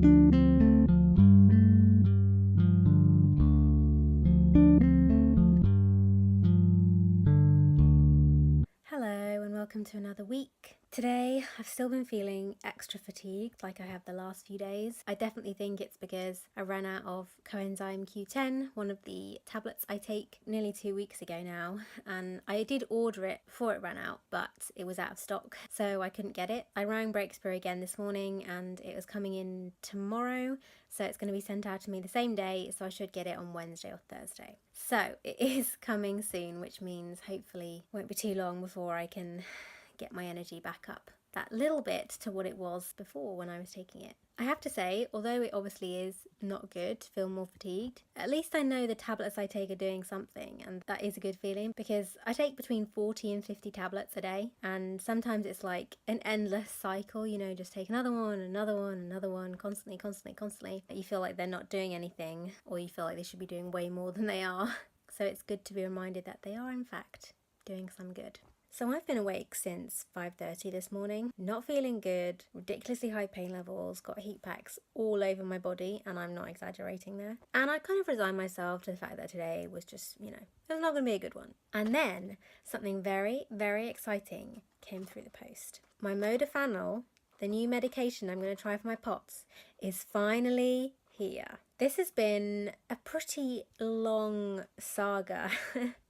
Hello and welcome to another week. Today I've still been feeling extra fatigued like I have the last few days. I definitely think it's because I ran out of coenzyme Q10, one of the tablets I take, nearly 2 weeks ago now, and I did order it before it ran out, but it was out of stock, so I couldn't get it. I rang Breakthrough again this morning and it was coming in tomorrow, so it's going to be sent out to me the same day, so I should get it on Wednesday or Thursday. So it is coming soon, which means hopefully it won't be too long before I can get my energy back up that little bit to what it was before when I was taking it. I have to say, although it obviously is not good to feel more fatigued, at least I know the tablets I take are doing something, and that is a good feeling, because I take between 40 and 50 tablets a day, and sometimes it's like an endless cycle, you know, just take another one, constantly. You feel like they're not doing anything, or you feel like they should be doing way more than they are. So it's good to be reminded that they are in fact doing some good. So I've been awake since 5:30 this morning, not feeling good, ridiculously high pain levels, got heat packs all over my body, and I'm not exaggerating there. And I kind of resigned myself to the fact that today was just, it was not going to be a good one. And then something very, very exciting came through the post. My Modafinil, the new medication I'm going to try for my POTS, is finally here. This has been a pretty long saga.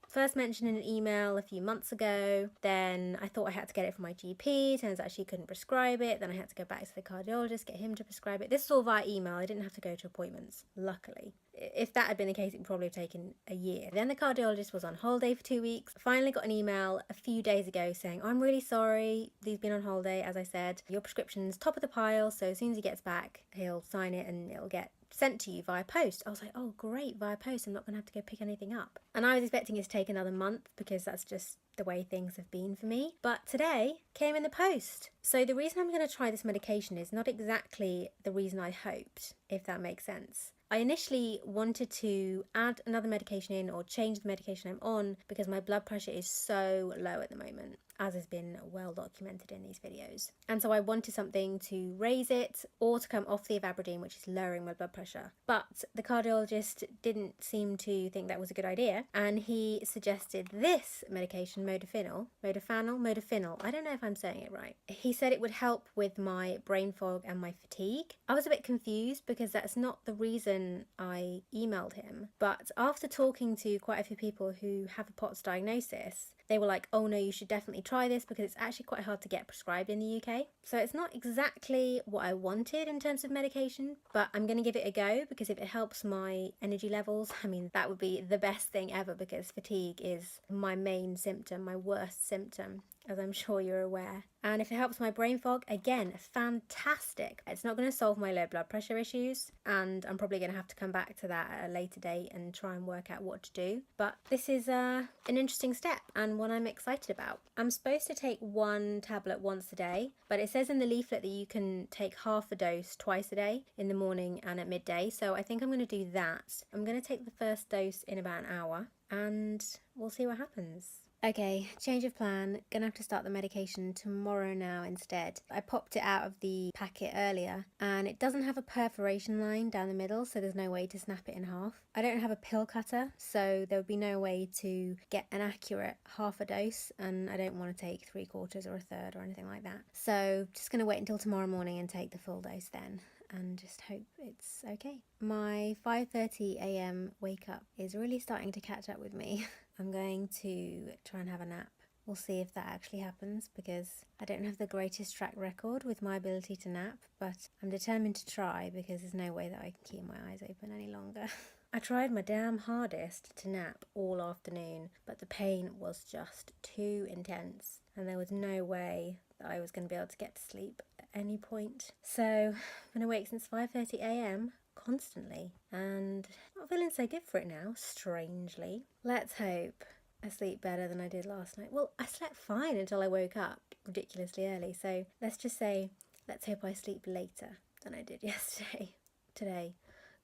First mentioned in an email a few months ago, then I thought I had to get it from my GP, turns out she couldn't prescribe it, then I had to go back to the cardiologist, get him to prescribe it. This is all via email, I didn't have to go to appointments, luckily. If that had been the case, it would probably have taken a year. Then the cardiologist was on holiday for 2 weeks. Finally got an email a few days ago saying, I'm really sorry, he's been on holiday, as I said. Your prescription's top of the pile, so as soon as he gets back, he'll sign it and it'll get sent to you via post. I was like, oh great, via post, I'm not going to have to go pick anything up. And I was expecting it to take another month because that's just the way things have been for me. But today came in the post. So the reason I'm going to try this medication is not exactly the reason I hoped, if that makes sense. I initially wanted to add another medication in or change the medication I'm on because my blood pressure is so low at the moment, as has been well documented in these videos. And so I wanted something to raise it or to come off the ivabradine, which is lowering my blood pressure. But the cardiologist didn't seem to think that was a good idea, and he suggested this medication, Modafinil. I don't know if I'm saying it right. He said it would help with my brain fog and my fatigue. I was a bit confused because that's not the reason I emailed him, but after talking to quite a few people who have a POTS diagnosis, they were like, oh no, you should definitely try this because it's actually quite hard to get prescribed in the UK. So it's not exactly what I wanted in terms of medication, but I'm going to give it a go because if it helps my energy levels, that would be the best thing ever, because fatigue is my main symptom, my worst symptom, as I'm sure you're aware. And if it helps my brain fog, again, fantastic. It's not going to solve my low blood pressure issues, and I'm probably going to have to come back to that at a later date and try and work out what to do. But this is an interesting step and one I'm excited about. I'm supposed to take one tablet once a day, but it says in the leaflet that you can take half a dose twice a day, in the morning and at midday. So I think I'm going to do that. I'm going to take the first dose in about an hour and we'll see what happens. Okay, change of plan. Gonna have to start the medication tomorrow now instead. I popped it out of the packet earlier and it doesn't have a perforation line down the middle, so there's no way to snap it in half. I don't have a pill cutter, so there would be no way to get an accurate half a dose, and I don't want to take 3/4 or a third or anything like that. So just gonna wait until tomorrow morning and take the full dose then, and just hope it's okay. My 5:30 a.m. wake up is really starting to catch up with me. I'm going to try and have a nap. We'll see if that actually happens, because I don't have the greatest track record with my ability to nap, but I'm determined to try because there's no way that I can keep my eyes open any longer. I tried my damn hardest to nap all afternoon, but the pain was just too intense and there was no way that I was going to be able to get to sleep at any point. So I've been awake since 5:30 a.m. constantly and not feeling so good for it now, strangely. Let's hope I sleep better than I did last night. Well, I slept fine until I woke up ridiculously early, so let's just say let's hope I sleep later than I did yesterday. Today,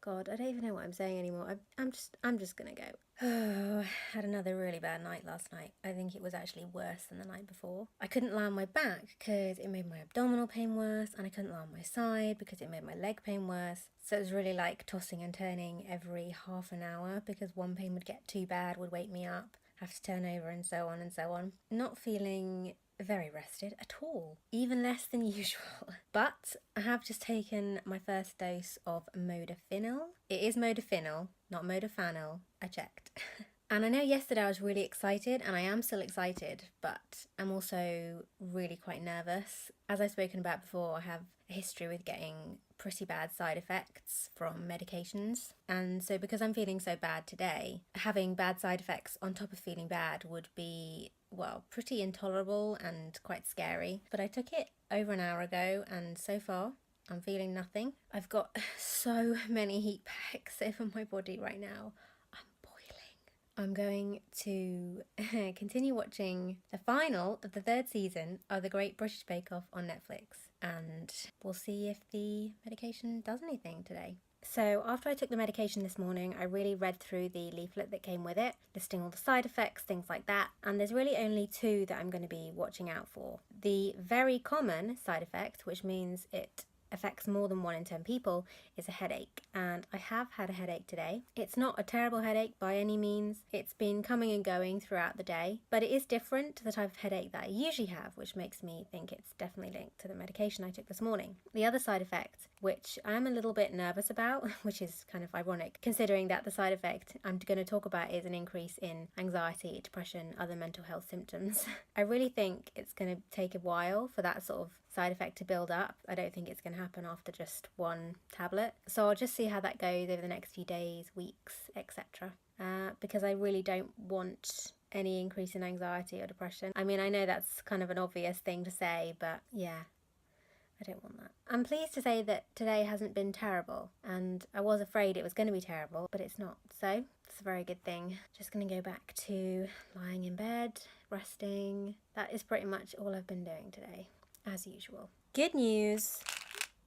God, I don't even know what I'm saying anymore. I'm just gonna go. Oh, I had another really bad night last night. I think it was actually worse than the night before. I couldn't lie on my back because it made my abdominal pain worse, and I couldn't lie on my side because it made my leg pain worse. So it was really like tossing and turning every half an hour because one pain would get too bad, would wake me up, have to turn over, and so on and so on. Not feeling very rested at all, even less than usual. But I have just taken my first dose of Modafinil. It is Modafinil, not Modafanil. I checked. And I know yesterday I was really excited, and I am still excited, but I'm also really quite nervous. As I've spoken about before, I have a history with getting pretty bad side effects from medications. And so because I'm feeling so bad today, having bad side effects on top of feeling bad would be, well, pretty intolerable and quite scary. But I took it over an hour ago, and so far I'm feeling nothing. I've got so many heat packs over my body right now. I'm going to continue watching the final of the third season of The Great British Bake Off on Netflix, and we'll see if the medication does anything today. So after I took the medication this morning, I really read through the leaflet that came with it, listing all the side effects, things like that, and there's really only two that I'm going to be watching out for. The very common side effect, which means it affects more than 1 in 10 people, is a headache, and I have had a headache today. It's not a terrible headache by any means. It's been coming and going throughout the day, but it is different to the type of headache that I usually have, which makes me think it's definitely linked to the medication I took this morning. The other side effect, which I'm a little bit nervous about, which is kind of ironic considering that the side effect I'm going to talk about is an increase in anxiety, depression, other mental health symptoms. I really think it's going to take a while for that sort of side effect to build up. I don't think it's going to happen after just one tablet. So I'll just see how that goes over the next few days, weeks, etc. Because I really don't want any increase in anxiety or depression. I mean, I know that's kind of an obvious thing to say, but yeah, I don't want that. I'm pleased to say that today hasn't been terrible, and I was afraid it was going to be terrible, but it's not. So it's a very good thing. Just going to go back to lying in bed, resting. That is pretty much all I've been doing today, as usual. Good news!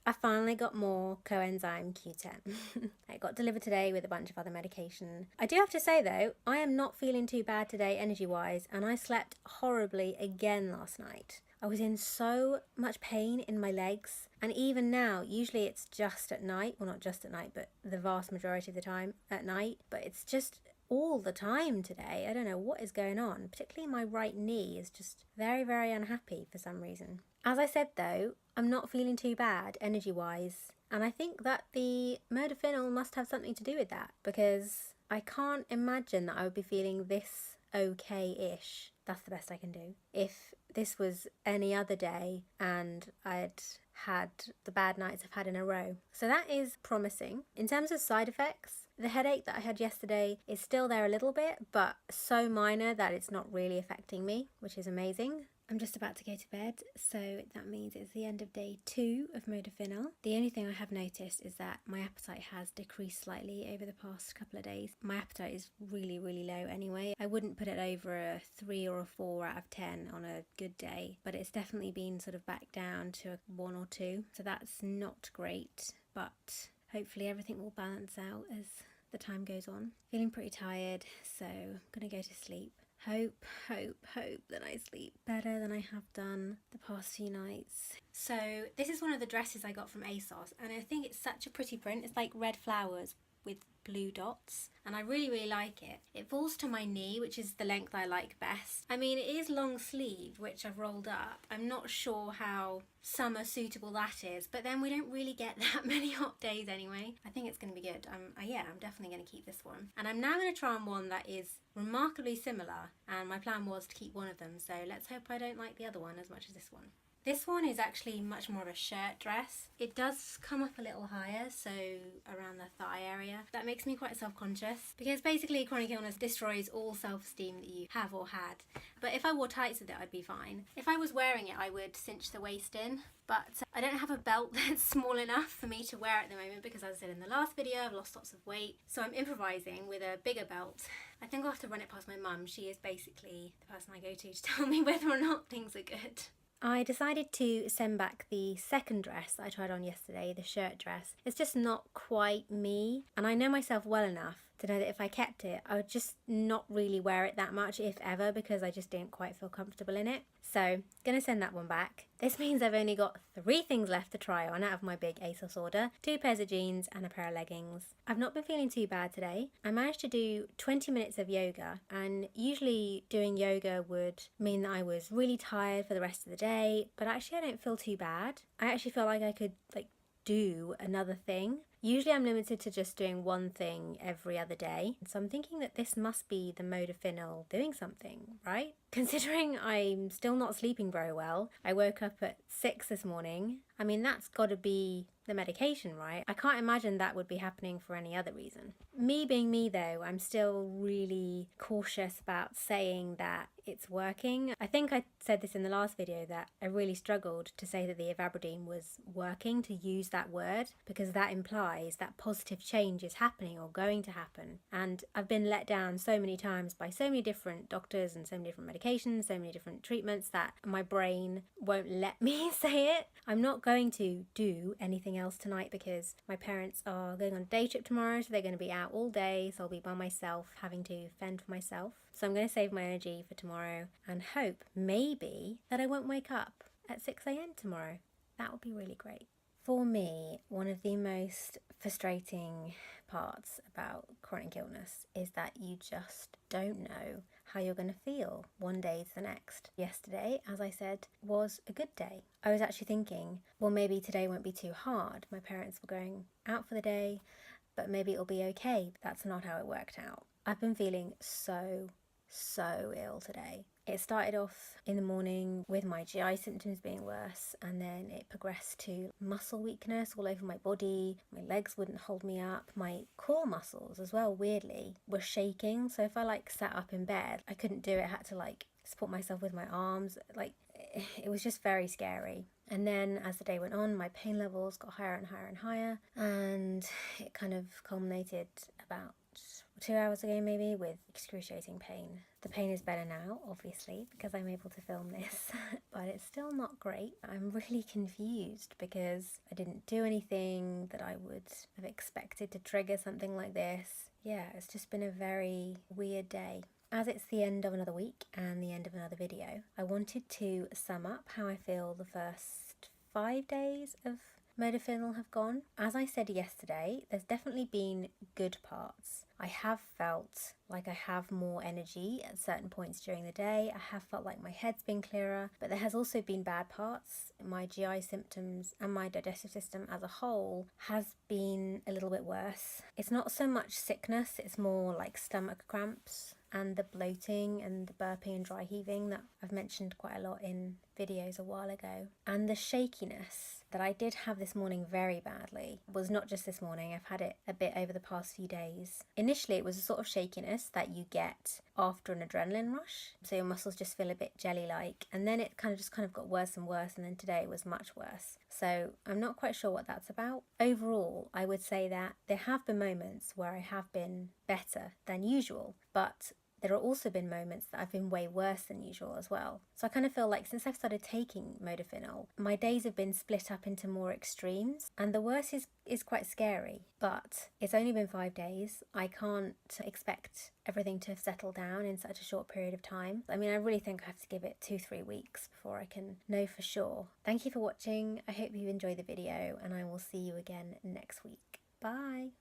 I finally got more coenzyme Q10. It got delivered today with a bunch of other medication. I do have to say though, I am not feeling too bad today energy-wise, and I slept horribly again last night. I was in so much pain in my legs, and even now, usually it's just at night, well not just at night, but the vast majority of the time at night, but it's just all the time today. I don't know what is going on, particularly my right knee is just very, very unhappy for some reason. As I said though, I'm not feeling too bad energy-wise, and I think that the Modafinil must have something to do with that, because I can't imagine that I would be feeling this okay-ish. That's the best I can do. If this was any other day and I'd had the bad nights I've had in a row. So that is promising. In terms of side effects, the headache that I had yesterday is still there a little bit, but so minor that it's not really affecting me, which is amazing. I'm just about to go to bed, so that means it's the end of day 2 of Modafinil. The only thing I have noticed is that my appetite has decreased slightly over the past couple of days. My appetite is really, really low anyway. I wouldn't put it over a 3 or a 4 out of 10 on a good day, but it's definitely been sort of back down to a 1 or 2, so that's not great, but hopefully everything will balance out as the time goes on. Feeling pretty tired, so I'm gonna go to sleep. Hope that I sleep better than I have done the past few nights. So this is one of the dresses I got from ASOS, and I think it's such a pretty print. It's like red flowers with blue dots, and I really, really like it. It falls to my knee, which is the length I like best. I mean, it is long sleeve, which I've rolled up. I'm not sure how summer suitable that is, but then we don't really get that many hot days anyway. I think it's going to be good. I'm definitely going to keep this one. And I'm now going to try on one that is remarkably similar, and my plan was to keep one of them, so let's hope I don't like the other one as much as this one. This one is actually much more of a shirt dress. It does come up a little higher, so around the thigh area. That makes me quite self-conscious, because basically chronic illness destroys all self-esteem that you have or had. But if I wore tights with it, I'd be fine. If I was wearing it, I would cinch the waist in, but I don't have a belt that's small enough for me to wear at the moment, because as I said in the last video, I've lost lots of weight, so I'm improvising with a bigger belt. I think I'll have to run it past my mum. She is basically the person I go to tell me whether or not things are good. I decided to send back the second dress that I tried on yesterday, the shirt dress. It's just not quite me, and I know myself well enough to know that if I kept it, I would just not really wear it that much, if ever, because I just didn't quite feel comfortable in it. So, gonna send that one back. This means I've only got 3 things left to try on out of my big ASOS order, 2 pairs of jeans and a pair of leggings. I've not been feeling too bad today. I managed to do 20 minutes of yoga, and usually doing yoga would mean that I was really tired for the rest of the day, but actually I don't feel too bad. I actually feel like I could do another thing. Usually I'm limited to just doing one thing every other day. So I'm thinking that this must be the Modafinil doing something, right? Considering I'm still not sleeping very well. I woke up at 6 this morning. I mean, that's got to be the medication, right? I can't imagine that would be happening for any other reason. Me being me though, I'm still really cautious about saying that it's working. I think I said this in the last video that I really struggled to say that the Evabradine was working, to use that word, because that implies that positive change is happening or going to happen. And I've been let down so many times by so many different doctors and so many different medications, so many different treatments, that my brain won't let me say it. I'm not going to do anything else tonight because my parents are going on a day trip tomorrow, so they're going to be out all day, so I'll be by myself having to fend for myself. So I'm going to save my energy for tomorrow and hope maybe that I won't wake up at 6 a.m. tomorrow. That would be really great. For me, one of the most frustrating parts about chronic illness is that you just don't know how you're going to feel one day to the next. Yesterday, as I said, was a good day. I was actually thinking, well, maybe today won't be too hard. My parents were going out for the day, but maybe it'll be okay. But that's not how it worked out. I've been feeling so ill today. It started off in the morning with my GI symptoms being worse, and then it progressed to muscle weakness all over my body. My legs wouldn't hold me up. My core muscles as well, weirdly, were shaking. So if I sat up in bed, I couldn't do it. I had to support myself with my arms. It was just very scary. And then as the day went on, my pain levels got higher and higher and higher, and it kind of culminated about 2 hours ago maybe with excruciating pain. The pain is better now, obviously, because I'm able to film this, but it's still not great. I'm really confused because I didn't do anything that I would have expected to trigger something like this. Yeah, it's just been a very weird day. As it's the end of another week and the end of another video, I wanted to sum up how I feel the first 5 days of Modafinil have gone. As I said yesterday, there's definitely been good parts. I have felt like I have more energy at certain points during the day. I have felt like my head's been clearer, but there has also been bad parts. My GI symptoms and my digestive system as a whole has been a little bit worse. It's not so much sickness, it's more like stomach cramps and the bloating and the burping and dry heaving that I've mentioned quite a lot in videos a while ago. And the shakiness that I did have this morning very badly was not just this morning. I've had it a bit over the past few days. Initially, it was a sort of shakiness that you get after an adrenaline rush. So your muscles just feel a bit jelly-like. And then it kind of got worse and worse. And then today it was much worse. So I'm not quite sure what that's about. Overall, I would say that there have been moments where I have been better than usual, but there have also been moments that I've been way worse than usual as well. So I kind of feel like since I've started taking Modafinil, my days have been split up into more extremes, and the worst is quite scary. But it's only been 5 days. I can't expect everything to have settled down in such a short period of time. I mean, I really think I have to give it 2-3 weeks before I can know for sure. Thank you for watching. I hope you enjoyed the video, and I will see you again next week. Bye!